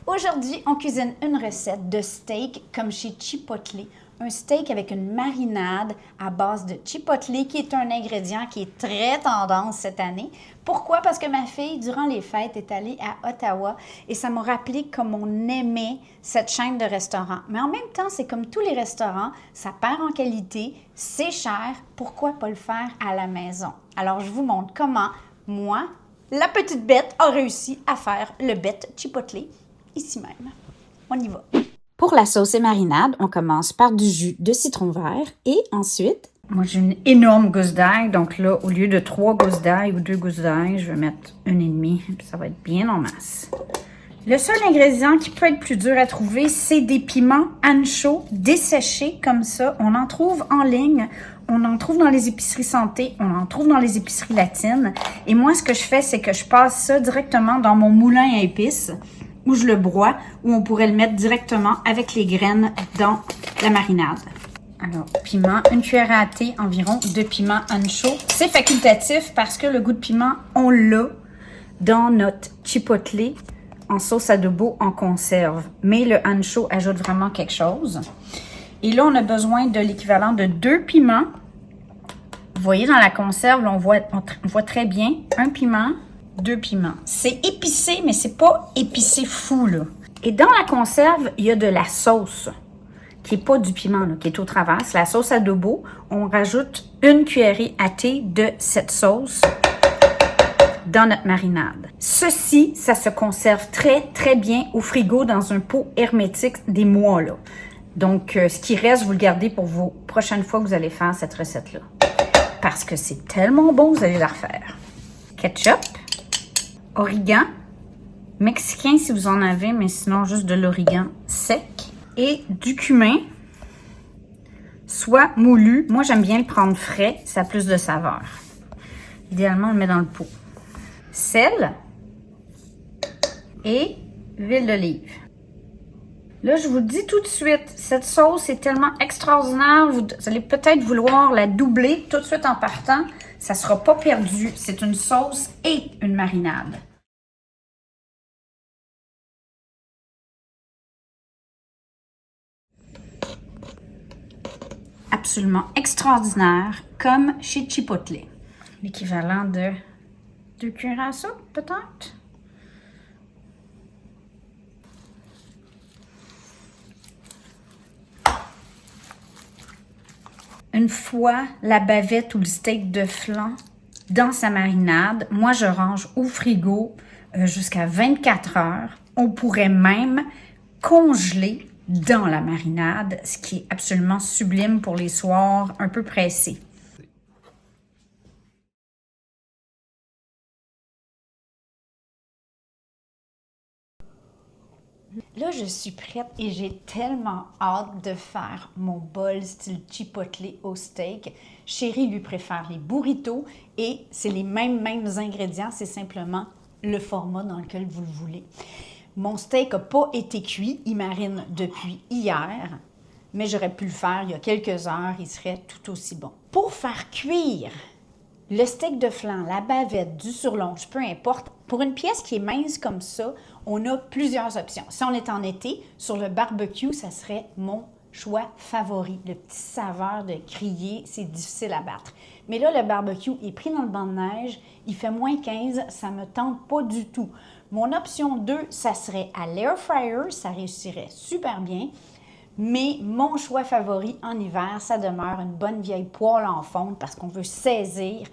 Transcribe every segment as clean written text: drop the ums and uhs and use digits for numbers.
Aujourd'hui, on cuisine une recette de steak comme chez Chipotle. Un steak avec une marinade à base de chipotle qui est un ingrédient qui est très tendance cette année. Pourquoi? Parce que ma fille, durant les fêtes, est allée à Ottawa et ça m'a rappelé comme on aimait cette chaîne de restaurants. Mais en même temps, c'est comme tous les restaurants, ça perd en qualité, c'est cher, pourquoi pas le faire à la maison? Alors, je vous montre comment moi, la petite bête, a réussi à faire le bête chipotle ici même. On y va. Pour la sauce et marinade, on commence par du jus de citron vert et ensuite... Moi, j'ai une énorme gousse d'ail, donc là, au lieu de 3 gousses d'ail ou 2 gousses d'ail, je vais mettre 1,5, puis ça va être bien en masse. Le seul ingrédient qui peut être plus dur à trouver, c'est des piments ancho desséchés comme ça. On en trouve en ligne, on en trouve dans les épiceries santé, on en trouve dans les épiceries latines. Et moi, ce que je fais, c'est que je passe ça directement dans mon moulin à épices, où je le broie, où on pourrait le mettre directement avec les graines dans la marinade. Alors, piment, une cuillère à thé environ de piment ancho. C'est facultatif parce que le goût de piment, on l'a dans notre chipotle en sauce adobo en conserve. Mais le ancho ajoute vraiment quelque chose. Et là, on a besoin de l'équivalent de 2 piments. Vous voyez, dans la conserve, là, on voit très bien un piment, 2 piments. C'est épicé, mais c'est pas épicé fou, là. Et dans la conserve, il y a de la sauce, qui n'est pas du piment, là, qui est au travers. C'est la sauce adobo. On rajoute une cuillerée à thé de cette sauce dans notre marinade. Ceci, ça se conserve très, très bien au frigo dans un pot hermétique des mois, là. Donc, ce qui reste, vous le gardez pour vos prochaines fois que vous allez faire cette recette-là. Parce que c'est tellement bon, vous allez la refaire. Ketchup. Origan, mexicain si vous en avez, mais sinon juste de l'origan sec. Et du cumin, soit moulu. Moi, j'aime bien le prendre frais, ça a plus de saveur. Idéalement, on le met dans le pot. Sel et huile d'olive. Là, je vous le dis tout de suite, cette sauce est tellement extraordinaire, vous allez peut-être vouloir la doubler tout de suite en partant. Ça ne sera pas perdu. C'est une sauce et une marinade. Absolument extraordinaire, comme chez Chipotle. L'équivalent de 2 cuillères à soupe, peut-être? Une fois la bavette ou le steak de flan dans sa marinade, moi je range au frigo jusqu'à 24 heures. On pourrait même congeler dans la marinade, ce qui est absolument sublime pour les soirs un peu pressés. Là, je suis prête et j'ai tellement hâte de faire mon bol style chipotle au steak. Chérie lui préfère les burritos et c'est les mêmes ingrédients, c'est simplement le format dans lequel vous le voulez. Mon steak n'a pas été cuit, il marine depuis hier, mais j'aurais pu le faire il y a quelques heures, il serait tout aussi bon. Pour faire cuire le steak de flan, la bavette, du surlonge, peu importe, pour une pièce qui est mince comme ça, on a plusieurs options. Si on est en été, sur le barbecue, ça serait mon choix favori. Le petit saveur de grillé, c'est difficile à battre. Mais là, le barbecue est pris dans le banc de neige, il fait moins 15, ça ne me tente pas du tout. Mon option 2, ça serait à l'air fryer, ça réussirait super bien. Mais mon choix favori en hiver, ça demeure une bonne vieille poêle en fonte parce qu'on veut saisir.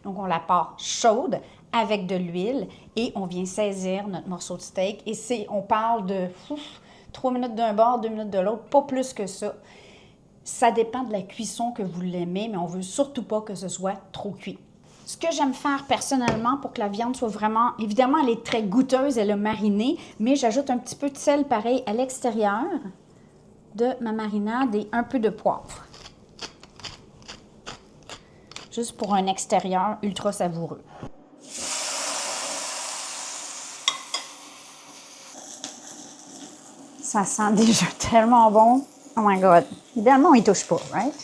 Donc, on la part chaude avec de l'huile et on vient saisir notre morceau de steak. Et on parle de 3 minutes d'un bord, 2 minutes de l'autre, pas plus que ça. Ça dépend de la cuisson que vous l'aimez, mais on ne veut surtout pas que ce soit trop cuit. Ce que j'aime faire personnellement pour que la viande soit vraiment... Évidemment, elle est très goûteuse, elle a mariné, mais j'ajoute un petit peu de sel pareil à l'extérieur de ma marinade et un peu de poivre. Juste pour un extérieur ultra savoureux. Ça sent déjà tellement bon. Oh my God. Idéalement, on y touche pas, right?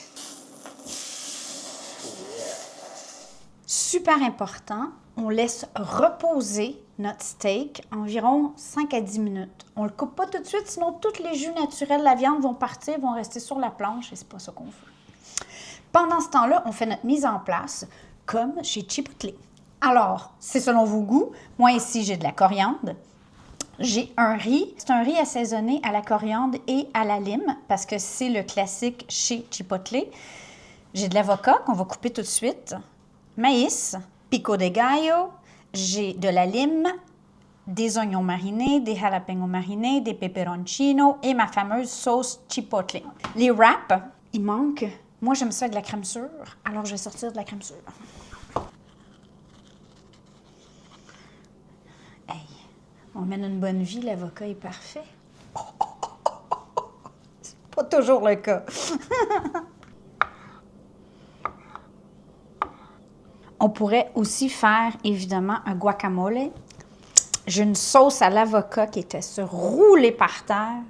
Super super important, on laisse reposer notre steak environ 5 à 10 minutes. On ne le coupe pas tout de suite, sinon tous les jus naturels de la viande vont partir, vont rester sur la planche et c'est pas ça qu'on veut. Pendant ce temps-là, on fait notre mise en place comme chez Chipotle. Alors, c'est selon vos goûts. Moi ici, j'ai de la coriandre. J'ai un riz. C'est un riz assaisonné à la coriandre et à la lime parce que c'est le classique chez Chipotle. J'ai de l'avocat qu'on va couper tout de suite. Maïs, pico de gallo. J'ai de la lime, des oignons marinés, des jalapenos marinés, des peperoncinos et ma fameuse sauce Chipotle. Les wraps, il manque. Moi, j'aime ça avec de la crème sûre, alors je vais sortir de la crème sûre. Hey, on mène une bonne vie, l'avocat est parfait. C'est pas toujours le cas. On pourrait aussi faire, évidemment, un guacamole. J'ai une sauce à l'avocat qui était se rouler par terre.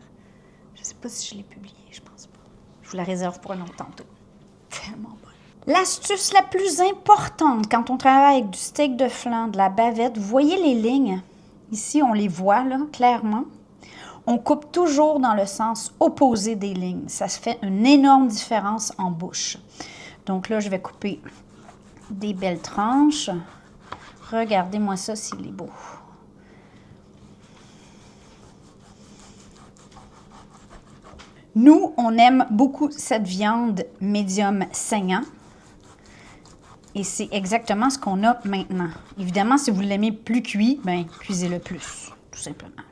Je ne sais pas si je l'ai publiée, je pense pas. Je vous la réserve pour un autre tantôt. Tellement bonne. L'astuce la plus importante quand on travaille avec du steak de flanc, de la bavette, vous voyez les lignes? Ici, on les voit, là, clairement. On coupe toujours dans le sens opposé des lignes. Ça se fait une énorme différence en bouche. Donc là, je vais couper des belles tranches. Regardez-moi ça s'il est beau. Nous, on aime beaucoup cette viande médium saignant. Et c'est exactement ce qu'on a maintenant. Évidemment, si vous l'aimez plus cuit, bien, cuisez-le plus, tout simplement.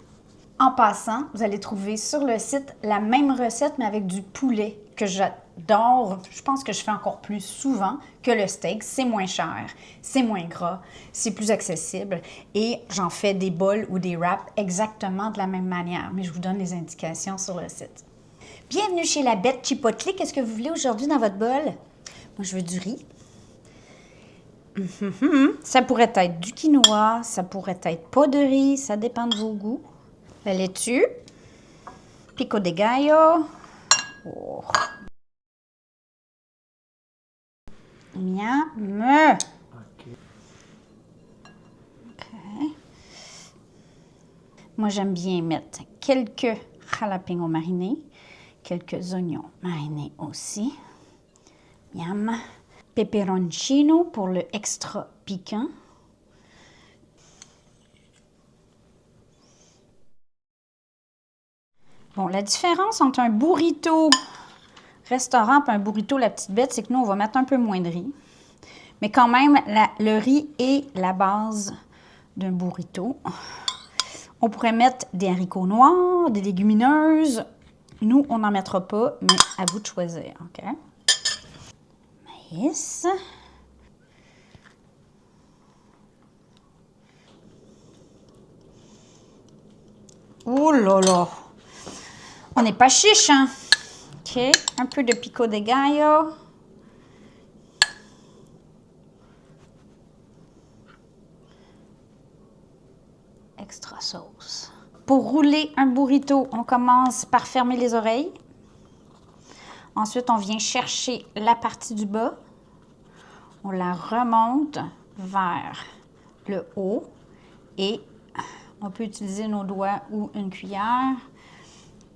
En passant, vous allez trouver sur le site la même recette, mais avec du poulet, que j'adore. Je pense que je fais encore plus souvent que le steak. C'est moins cher, c'est moins gras, c'est plus accessible. Et j'en fais des bols ou des wraps exactement de la même manière. Mais je vous donne les indications sur le site. Bienvenue chez la Bête Chipotle. Qu'est-ce que vous voulez aujourd'hui dans votre bol? Moi, je veux du riz. Ça pourrait être du quinoa, ça pourrait être pas de riz, ça dépend de vos goûts. La laitue, pico de gallo. Oh. Miam. OK. Moi, j'aime bien mettre quelques jalapenos marinés, quelques oignons marinés aussi. Miam. Peperoncino pour le extra piquant. Bon, la différence entre un burrito restaurant et un burrito la petite bête, c'est que nous, on va mettre un peu moins de riz. Mais quand même, le riz est la base d'un burrito. On pourrait mettre des haricots noirs, des légumineuses. Nous, on n'en mettra pas, mais à vous de choisir, OK? Maïs. Oh là là! On n'est pas chiche, hein? OK. Un peu de pico de gallo. Extra sauce. Pour rouler un burrito, on commence par fermer les oreilles. Ensuite, on vient chercher la partie du bas. On la remonte vers le haut et on peut utiliser nos doigts ou une cuillère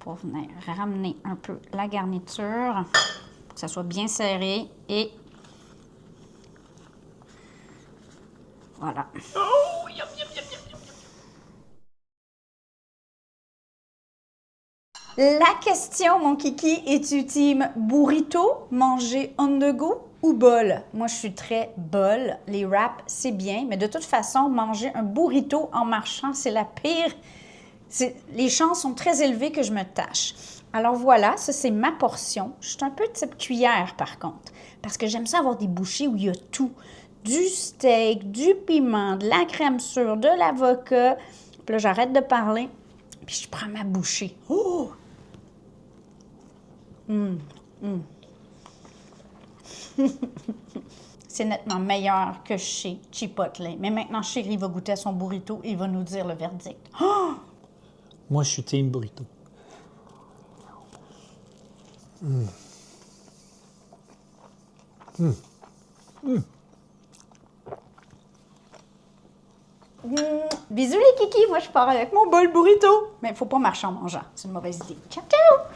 pour venir ramener un peu la garniture pour que ça soit bien serré et voilà. Oh, yum, yum, yum, yum, yum. La question, mon kiki, es-tu team burrito, manger on the go ou bol? Moi, je suis très bol. Les wraps, c'est bien, mais de toute façon, manger un burrito en marchant, c'est la pire. Les chances sont très élevées que je me tâche. Alors voilà, ça, c'est ma portion. Je suis un peu type cuillère, par contre, parce que j'aime ça avoir des bouchées où il y a tout. Du steak, du piment, de la crème sûre, de l'avocat. Puis là, j'arrête de parler, puis je prends ma bouchée. Oh! C'est nettement meilleur que chez Chipotle. Mais maintenant, Chéri va goûter à son burrito et il va nous dire le verdict. Oh! Moi, je suis team burrito. Bisous les kikis, moi je pars avec mon bol burrito. Mais il faut pas marcher en mangeant, c'est une mauvaise idée. Ciao, ciao!